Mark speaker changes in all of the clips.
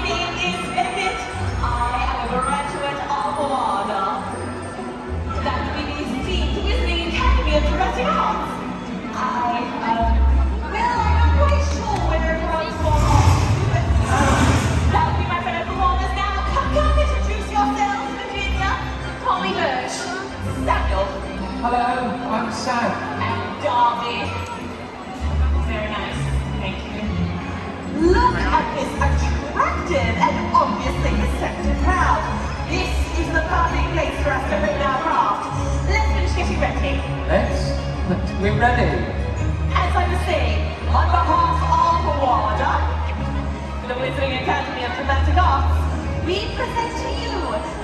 Speaker 1: name is Beckett. I am a graduate of Awada. That would be the esteemed Wizarding Academy of Dramatic Arts. I'm not quite sure whether everyone's gone off, but that would be my fellow performers now. Come, introduce yourselves, Virginia. Call me Birch. Samuel.
Speaker 2: Hello, I'm Sam.
Speaker 1: And Darby. Very nice, thank you. Look at this attractive and obviously receptive crowd. This is the perfect place for us to bring our craft. Let's finish getting ready.
Speaker 2: We're ready.
Speaker 1: As I was saying, on behalf of WADA, the Wizarding Academy of Dramatic Arts, we present to you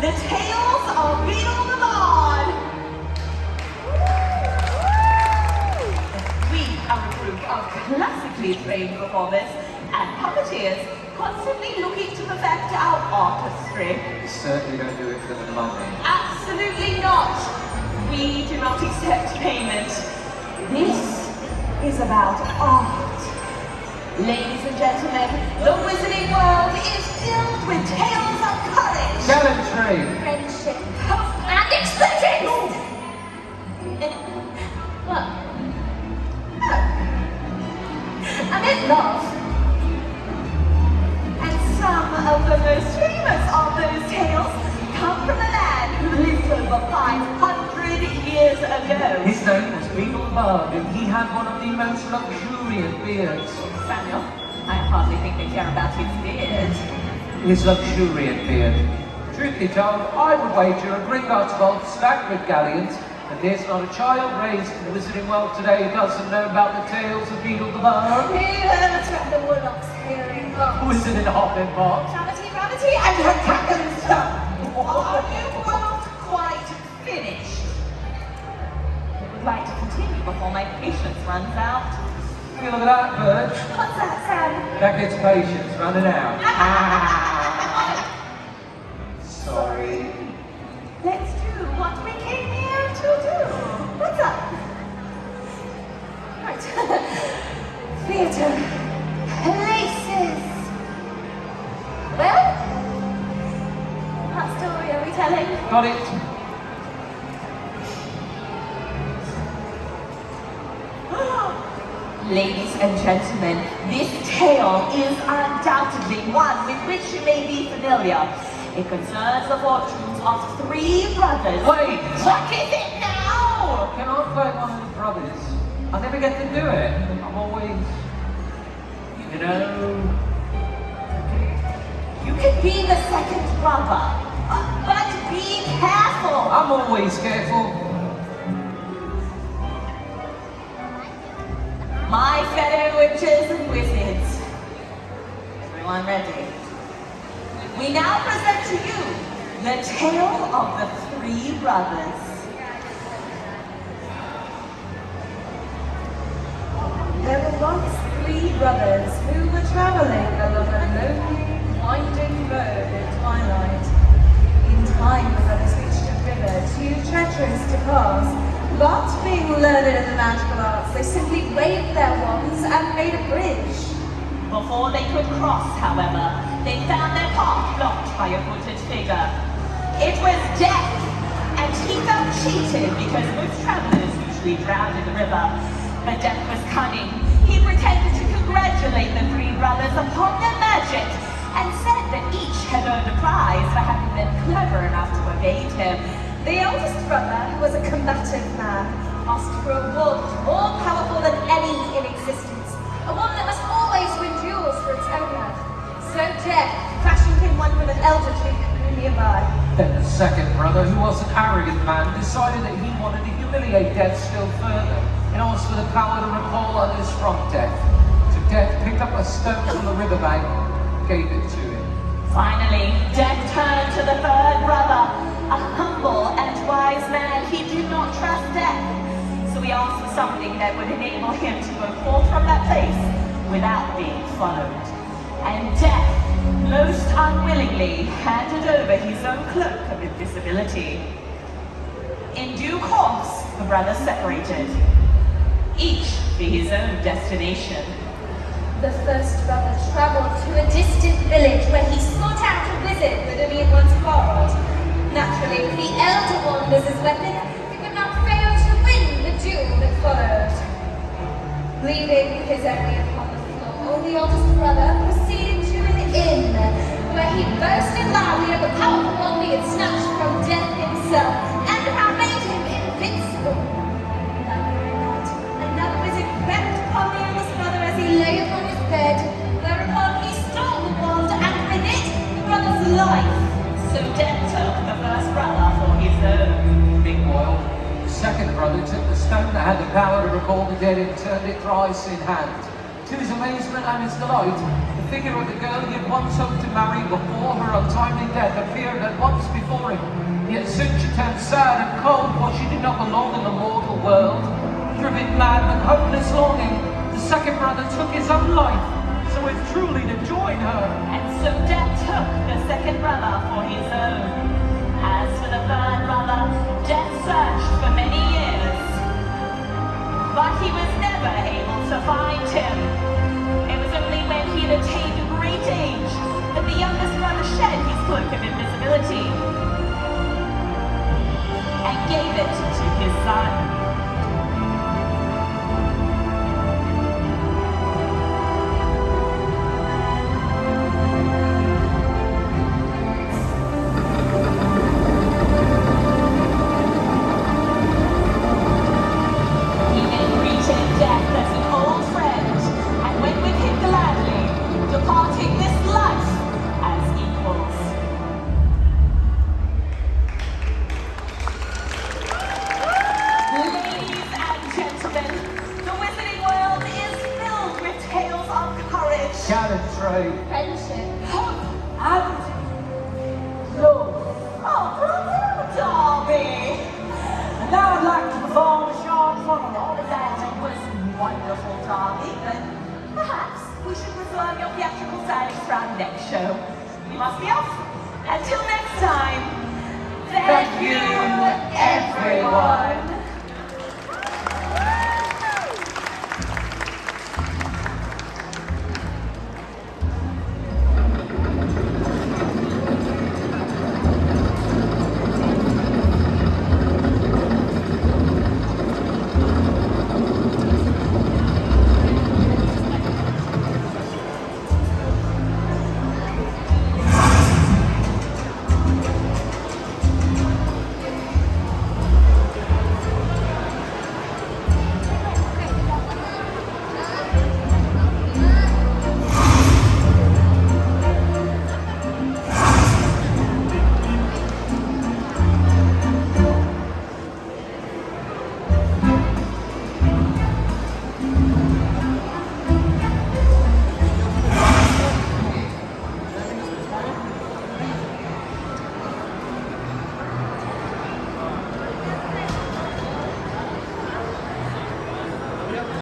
Speaker 1: the Tales of Beedle the Bard. We are a group of classically trained performers and puppeteers constantly looking to perfect our artistry.
Speaker 2: You certainly don't do it for the money.
Speaker 1: Absolutely not. We do not accept payment. This is about art. Ladies and gentlemen, the Wizarding world is filled with tales of courage,
Speaker 2: Gallantry!
Speaker 1: friendship, hope, and explosions! What? I meant love. And some of the most famous of those tales come from a man who lived over 500 years ago.
Speaker 2: His name was Beedle the Bard, and he had one of the most luxuriant beards.
Speaker 1: Samuel, I hardly think they care about his beard.
Speaker 2: His luxuriant beard. Truth be told, I would wager a Gringotts vault stacked with galleons that there's not a child raised in the Wizarding world today who doesn't know about the tales of Beedle the Bard.
Speaker 1: Let's have the Woodlocks here in
Speaker 2: Wizard in Hopping Box.
Speaker 1: Gravity, and her dragon stuff. Are you both quite finished? I would like to continue before my patience runs out.
Speaker 2: Look at that, Birch.
Speaker 1: What's that, Sam?
Speaker 2: Beckett's patience running out. Sorry.
Speaker 1: Let's do what we came here to do. What's up? Right. Theatre. Places. Well, what story are we telling?
Speaker 2: Got it.
Speaker 1: Ladies and gentlemen, this tale is undoubtedly one with which you may be familiar. It concerns the fortunes of three brothers.
Speaker 2: Wait!
Speaker 1: What is it now?
Speaker 2: Can I play one of the brothers? I never get to do it. I'm always, you know...
Speaker 1: You could be the second brother, but be careful.
Speaker 2: I'm always careful.
Speaker 1: My fellow witches and wizards, everyone ready? We now present to you the tale of the three brothers.
Speaker 3: There were once three brothers who were traveling along a lonely, winding road at twilight. In time, the brothers reached a river too treacherous to cross, but being learned in the magical arts, they simply waved their wands and made a bridge.
Speaker 1: Before they could cross, however, they found their path blocked by a hooded figure. It was Death, and he felt cheated because most travelers usually drowned in the river. But Death was cunning. He pretended to congratulate the three brothers upon their magic and said that each had earned a prize for having been clever enough to evade him.
Speaker 3: The eldest brother, who was a combative man, asked for a wand more powerful than any in existence, a wand that must always win duels for its owner. So Death fashioned him one from an elder tree that grew nearby.
Speaker 2: Then the second brother, who was an arrogant man, decided that he wanted to humiliate Death still further and asked for the power to recall others from Death. So Death picked up a stone from the riverbank and gave it to him.
Speaker 1: Finally, Death turned to the third brother. A humble and wise man, he did not trust Death. So he asked for something that would enable him to go forth from that place without being followed. And Death, most unwillingly, handed over his own cloak of invisibility. In due course, the brothers separated, each for his own destination.
Speaker 3: The first brother traveled to a distant village where he saw weapon, he could not fail to win the duel that followed. Leaving his enemy upon the floor, the oldest brother proceeded to an inn, where he boasted loudly of the powerful one he had snatched from death himself, and how made him invincible. That very night, another visit crept upon the eldest brother as he lay upon his bed, whereupon he stole the wand, and with it, the brother's life.
Speaker 1: So Death took the first brother for his own.
Speaker 2: Meanwhile, the second brother took the stone that had the power to recall the dead and turned it thrice in hand. To his amazement and his delight, the figure of the girl he had once hoped to marry before her untimely death appeared at once before him. Yet soon she turned sad and cold, for she did not belong in the mortal world. Driven mad with hopeless longing, the second brother took his own life, so as truly to join her.
Speaker 1: And so Death took the second brother for his own. As for the third brother, Death searched for many years, but he was never able to find him. It was only when he had attained a great age that the youngest brother shed his cloak of invisibility and gave it to his son.
Speaker 2: Gallantry,
Speaker 3: Friendship,
Speaker 1: Hope and love. Oh, brother Darby! And now I'd like to perform a short monologue. That was wonderful, Darby, but perhaps we should reserve your theatrical stylings for our next show. We must be off. Until next time, thank you, everyone.